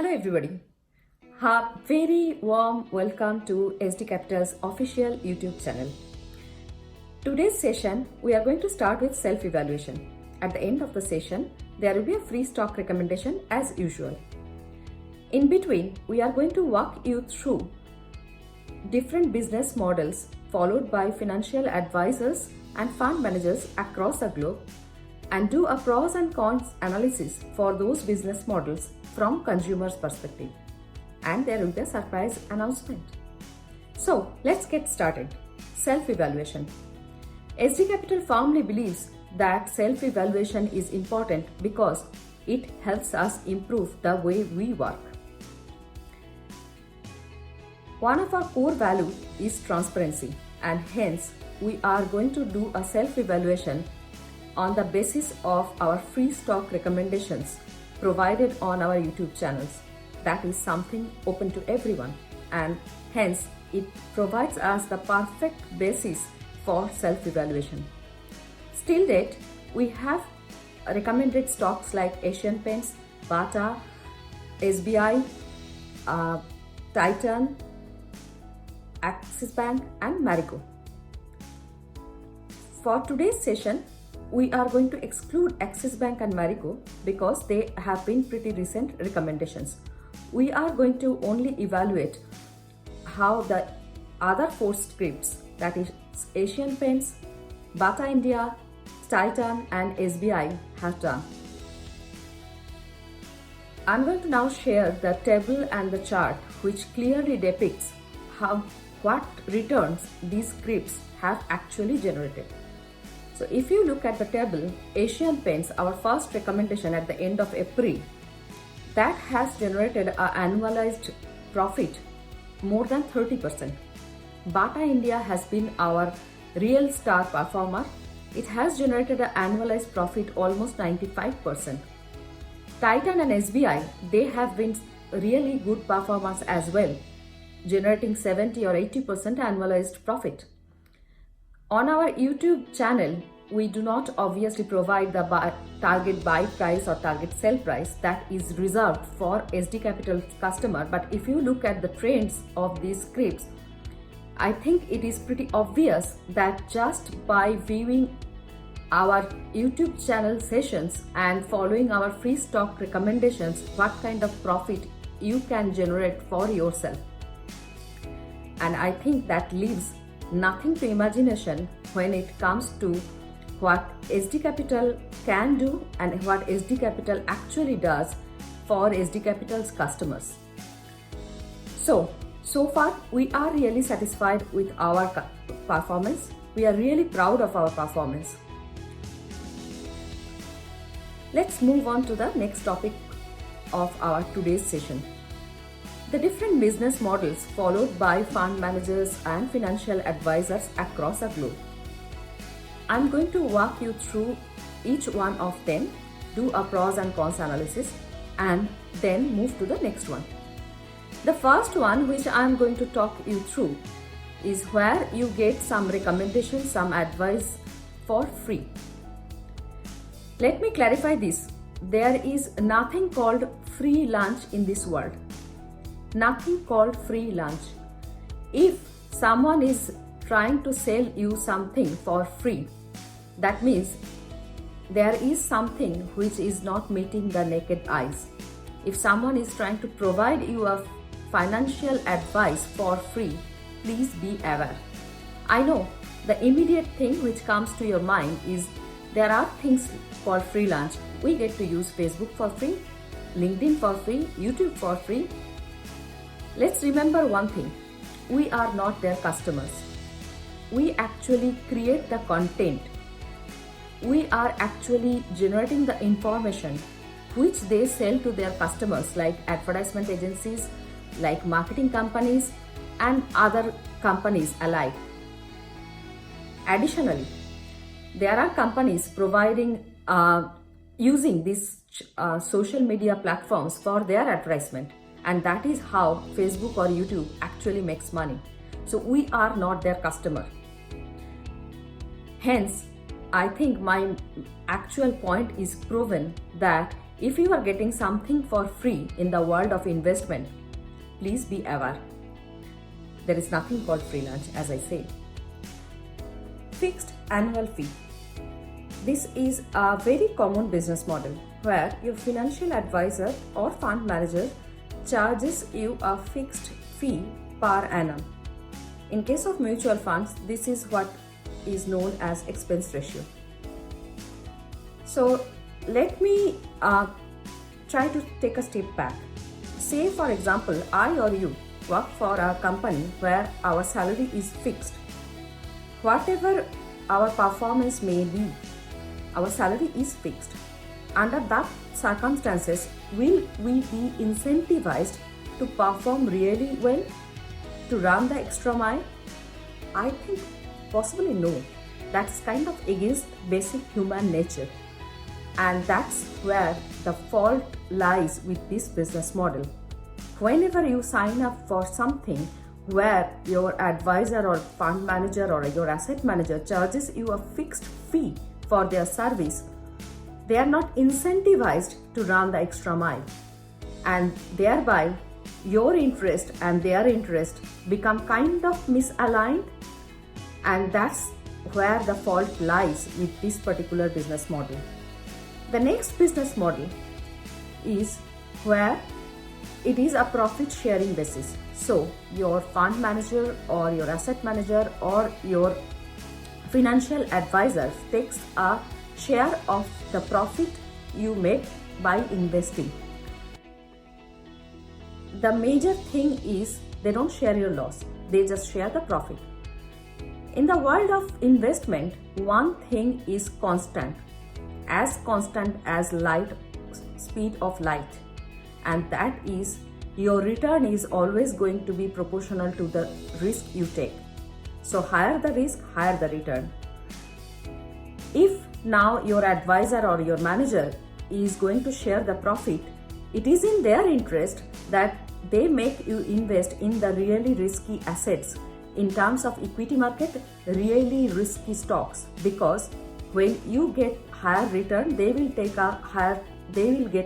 Hello everybody. A very warm welcome to SD Capital's official YouTube channel. Today's session, we are going to start with self-evaluation. At the end of the session, there will be a free stock recommendation as usual. In between, we are going to walk you through different business models followed by financial advisors and fund managers across the globe and do a pros and cons analysis for those business models from consumers' perspective. And there will be a surprise announcement. So let's get started. Self-evaluation. SD Capital firmly believes that self-evaluation is important because it helps us improve the way we work. One of our core values is transparency, and hence we are going to do a self-evaluation on the basis of our free stock recommendations provided on our YouTube channels. That is something open to everyone, and hence it provides us the perfect basis for self-evaluation. Still date, we have recommended stocks like Asian Paints, Bata, SBI, Titan, Axis Bank and Marico. For today's session, we are going to exclude Axis Bank and Marico because they have been pretty recent recommendations. We are going to only evaluate how the other four scripts, that is Asian Paints, Bata India, Titan and SBI have done. I'm going to now share the table and the chart which clearly depicts what returns these scripts have actually generated. So if you look at the table, Asian Paints, our first recommendation at the end of April, that has generated an annualized profit more than 30%. Bata India has been our real star performer. It has generated an annualized profit almost 95%. Titan and SBI, they have been really good performance as well, generating 70 or 80% annualized profit. On our YouTube channel, we do not obviously provide the target buy price or target sell price. That is reserved for SD Capital customer. But if you look at the trends of these scripts, I think it is pretty obvious that just by viewing our YouTube channel sessions and following our free stock recommendations, what kind of profit you can generate for yourself. And I think that leaves nothing to imagination when it comes to what SD Capital can do and what SD Capital actually does for SD Capital's customers. So far we are really satisfied with our performance. We are really proud of our performance. Let's move on to the next topic of our today's session. The different business models followed by fund managers and financial advisors across the globe. I'm going to walk you through each one of them, do a pros and cons analysis, and then move to the next one. The first one which I'm going to talk you through is where you get some recommendations, some advice for free. Let me clarify this. There is nothing called free lunch in this world. Nothing called free lunch. If someone is trying to sell you something for free, that means there is something which is not meeting the naked eyes. If someone is trying to provide you a financial advice for free, please be aware. I know the immediate thing which comes to your mind is there are things called free lunch. We get to use Facebook for free, LinkedIn for free, YouTube for free. Let's remember one thing, we are not their customers. We actually create the content. We are actually generating the information which they sell to their customers like advertisement agencies, like marketing companies and other companies alike. Additionally, there are companies providing using these social media platforms for their advertisement. And that is how Facebook or YouTube actually makes money. So we are not their customer. Hence, I think my actual point is proven that if you are getting something for free in the world of investment, please be aware. There is nothing called free lunch, as I said. Fixed annual fee. This is a very common business model where your financial advisor or fund manager charges you a fixed fee per annum. In case of mutual funds, this is what is known as expense ratio. So let me try to take a step back. Say for example, I or you work for a company where our salary is fixed. Whatever our performance may be, our salary is fixed. Under that circumstances, will we be incentivized to perform really well, to run the extra mile? I think possibly no. That's kind of against basic human nature. And that's where the fault lies with this business model. Whenever you sign up for something where your advisor or fund manager or your asset manager charges you a fixed fee for their service, they are not incentivized to run the extra mile. And thereby, your interest and their interest become kind of misaligned. And that's where the fault lies with this particular business model. The next business model is where it is a profit sharing basis. So your fund manager or your asset manager or your financial advisor takes a share of the profit you make by investing. The major thing is they don't share your loss, they just share the profit. In the world of investment, one thing is constant as light, speed of light, and that is your return is always going to be proportional to the risk you take. So higher the risk, higher the return. If now your advisor or your manager is going to share the profit, it is in their interest that they make you invest in the really risky assets. In terms of equity market, really risky stocks, because when you get higher return, they will get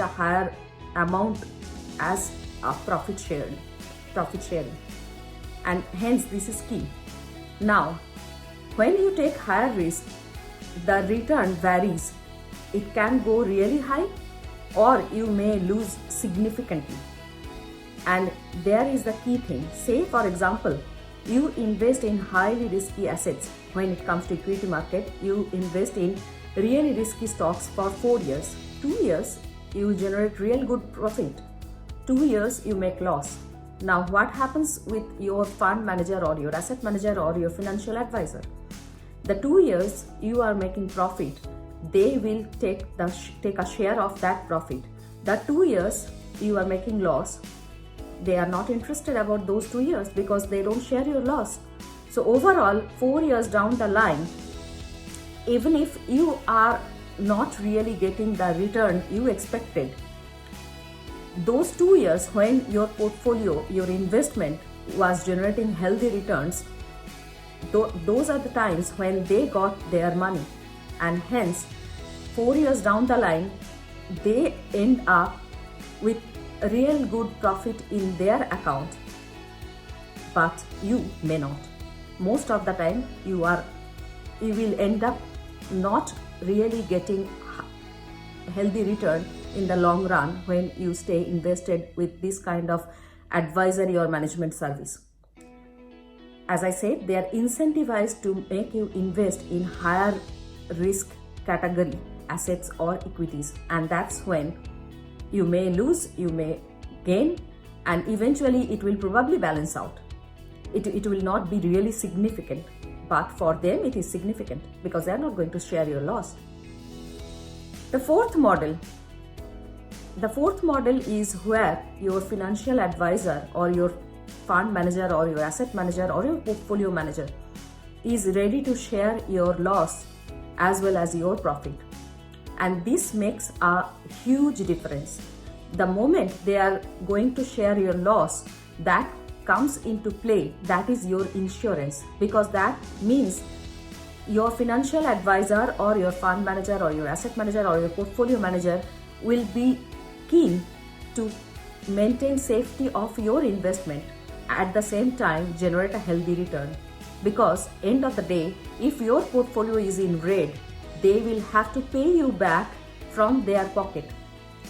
a higher amount as a profit sharing, and hence this is key. Now, when you take higher risk, the return varies. It can go really high, or you may lose significantly. And there is the key thing. Say for example, you invest in highly risky assets. When it comes to equity market, you invest in really risky stocks for 4 years. 2 years, you generate real good profit. 2 years, you make loss. Now, what happens with your fund manager or your asset manager or your financial advisor? The 2 years you are making profit, they will take a share of that profit. The 2 years you are making loss, they are not interested about those 2 years because they don't share your loss. So overall, 4 years down the line, even if you are not really getting the return you expected, those 2 years when your portfolio, your investment was generating healthy returns, those are the times when they got their money, and hence 4 years down the line they end up with real good profit in their account, but you may not. Most of the time you will end up not really getting healthy return in the long run when you stay invested with this kind of advisory or management service. As I said, they are incentivized to make you invest in higher risk category assets or equities, and that's when you may lose, you may gain, and eventually it will probably balance out. It will not be really significant, but for them it is significant because they are not going to share your loss. The fourth model is where your financial advisor or your fund manager or your asset manager or your portfolio manager is ready to share your loss as well as your profit. And this makes a huge difference. The moment they are going to share your loss, that comes into play, that is your insurance, because that means your financial advisor or your fund manager or your asset manager or your portfolio manager will be keen to maintain safety of your investment, at the same time generate a healthy return. Because end of the day, if your portfolio is in red, they will have to pay you back from their pocket,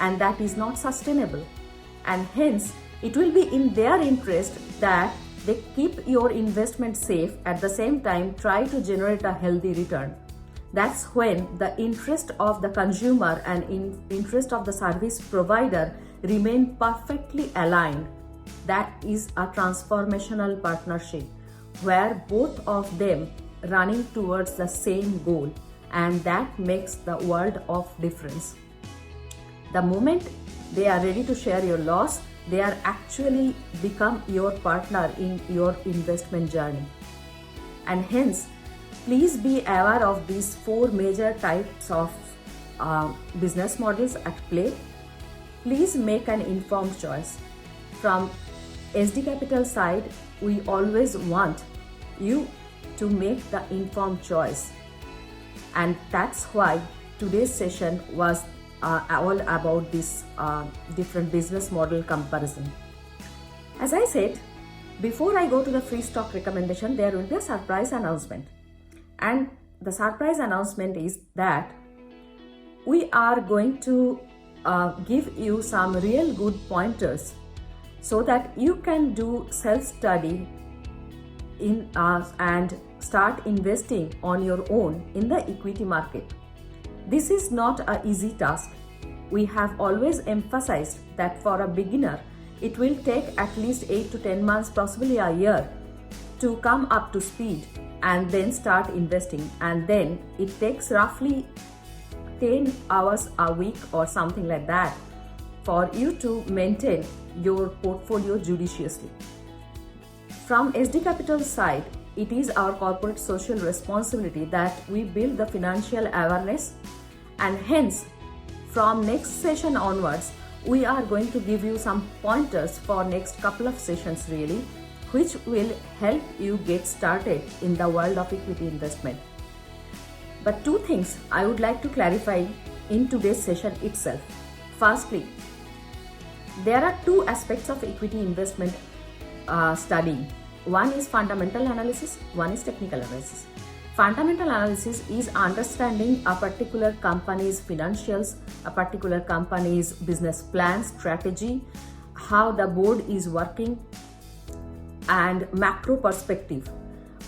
and that is not sustainable. And hence it will be in their interest that they keep your investment safe, at the same time try to generate a healthy return. That's when the interest of the consumer and interest of the service provider remain perfectly aligned. That is a transformational partnership where both of them running towards the same goal, and that makes the world of difference. The moment they are ready to share your loss, they are actually become your partner in your investment journey. And hence, please be aware of these 4 major types of business models at play. Please make an informed choice. From SD Capital side, we always want you to make the informed choice. And that's why today's session was all about this different business model comparison. As I said, before I go to the free stock recommendation, there will be a surprise announcement. And the surprise announcement is that we are going to give you some real good pointers so that you can do self-study in and start investing on your own in the equity market. This is not an easy task. We have always emphasized that for a beginner, it will take at least 8 to 10 months, possibly a year, to come up to speed and then start investing. And then it takes roughly 10 hours a week or something like that for you to maintain your portfolio judiciously. From SD Capital side, it is our corporate social responsibility that we build the financial awareness, and hence from next session onwards, we are going to give you some pointers for next couple of sessions really, which will help you get started in the world of equity investment. But 2 things I would like to clarify in today's session itself. Firstly, there are 2 aspects of equity investment studying. One is fundamental analysis, one is technical analysis. Fundamental analysis is understanding a particular company's financials, a particular company's business plan, strategy, how the board is working, and macro perspective.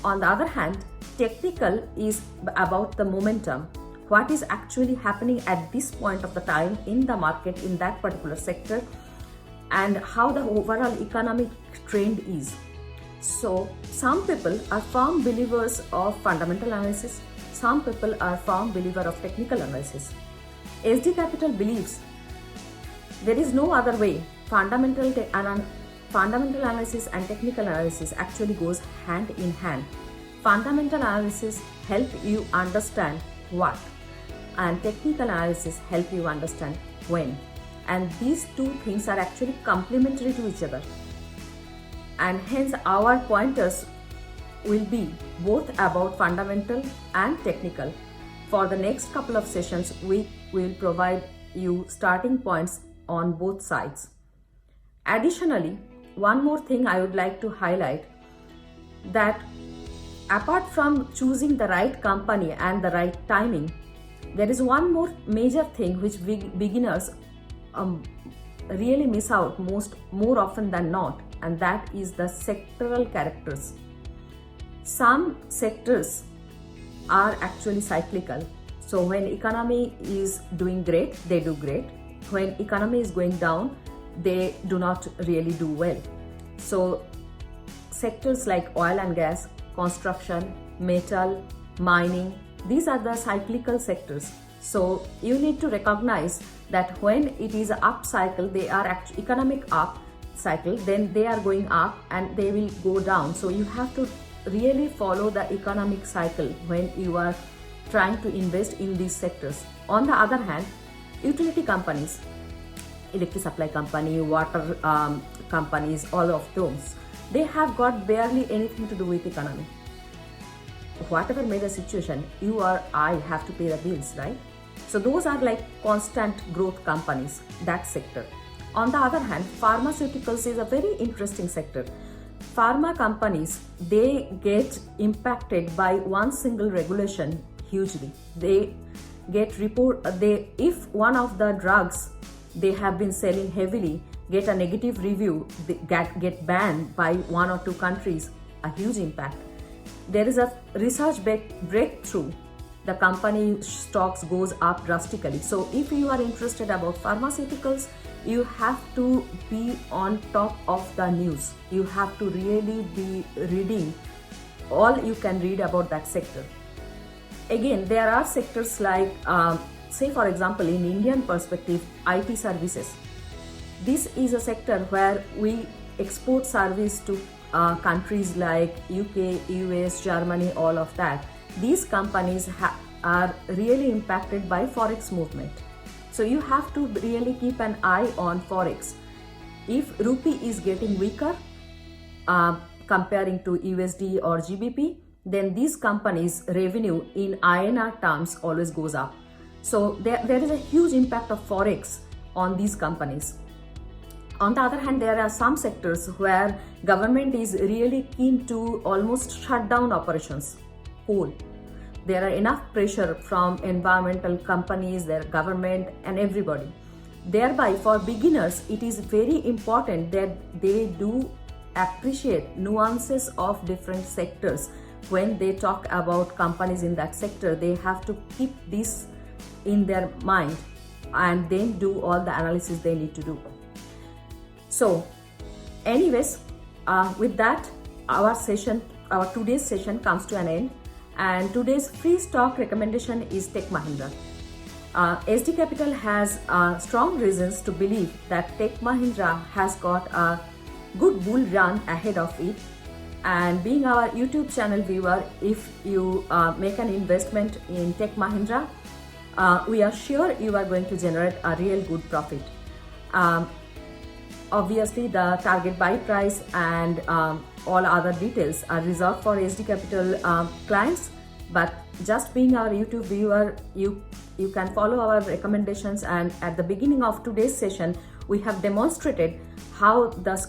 On the other hand, technical is about the momentum, what is actually happening at this point of the time in the market in that particular sector, and how the overall economic trend is. So some people are firm believers of fundamental analysis, some people are firm believer of technical analysis. SD Capital believes there is no other way. Fundamental analysis and technical analysis actually goes hand in hand. Fundamental analysis help you understand what, and technical analysis help you understand when. And these 2 things are actually complementary to each other. And hence our pointers will be both about fundamental and technical. For the next couple of sessions, we will provide you starting points on both sides. Additionally, one more thing I would like to highlight, that apart from choosing the right company and the right timing, there is one more major thing which beginners really miss out more often than not, and that is the sectoral characters. Some sectors are actually cyclical. So when economy is doing great, they do great. When economy is going down, they do not really do well. So sectors like oil and gas, construction, metal, mining, these are the cyclical sectors. So you need to recognize that when it is an up cycle, they are actually economic up cycle, then they are going up and they will go down. So you have to really follow the economic cycle when you are trying to invest in these sectors. On the other hand, utility companies, electric supply company, water companies, all of those, they have got barely anything to do with economy. Whatever may the situation, you or I have to pay the bills, right? So those are like constant growth companies, that sector. On the other hand, pharmaceuticals is a very interesting sector. Pharma companies, they get impacted by one single regulation hugely. They get if one of the drugs they have been selling heavily get a negative review, they get banned by one or two countries, a huge impact. There is a research breakthrough, the company stocks goes up drastically. So if you are interested about pharmaceuticals, you have to be on top of the news. You have to really be reading all you can read about that sector. Again, there are sectors like, say for example, in Indian perspective, IT services. This is a sector where we export service to countries like UK, US, Germany, all of that. These companies are really impacted by forex movement. So you have to really keep an eye on forex. If rupee is getting weaker comparing to USD or GBP, then these companies' revenue in INR terms always goes up. So there is a huge impact of forex on these companies. On the other hand, there are some sectors where government is really keen to almost shut down operations. Coal. There are enough pressure from environmental companies, their government and everybody. Thereby, for beginners, it is very important that they do appreciate nuances of different sectors. When they talk about companies in that sector, they have to keep this in their mind and then do all the analysis they need to do. So anyways, with that, our today's session comes to an end, and today's free stock recommendation is Tech Mahindra. SD Capital has strong reasons to believe that Tech Mahindra has got a good bull run ahead of it. And being our YouTube channel viewer, if you make an investment in Tech Mahindra, we are sure you are going to generate a real good profit. Obviously, the target buy price and all other details are reserved for SD Capital clients. But just being our YouTube viewer, you can follow our recommendations. And at the beginning of today's session, we have demonstrated how the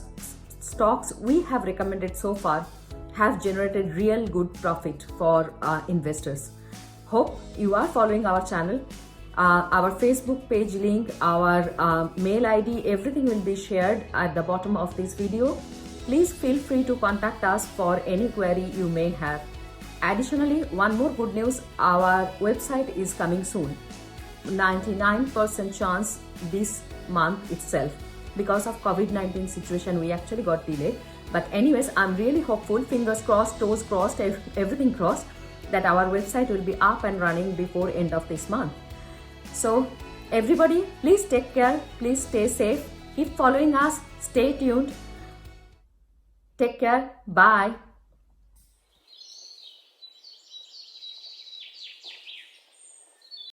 stocks we have recommended so far have generated real good profit for investors. Hope you are following our channel. Our Facebook page link, our mail ID, everything will be shared at the bottom of this video. Please feel free to contact us for any query you may have. Additionally, one more good news, our website is coming soon. 99% chance this month itself. Because of COVID-19 situation, we actually got delayed. But anyways, I'm really hopeful, fingers crossed, toes crossed, everything crossed, that our website will be up and running before end of this month. So everybody, please take care, please stay safe, keep following us, stay tuned. Take care, bye.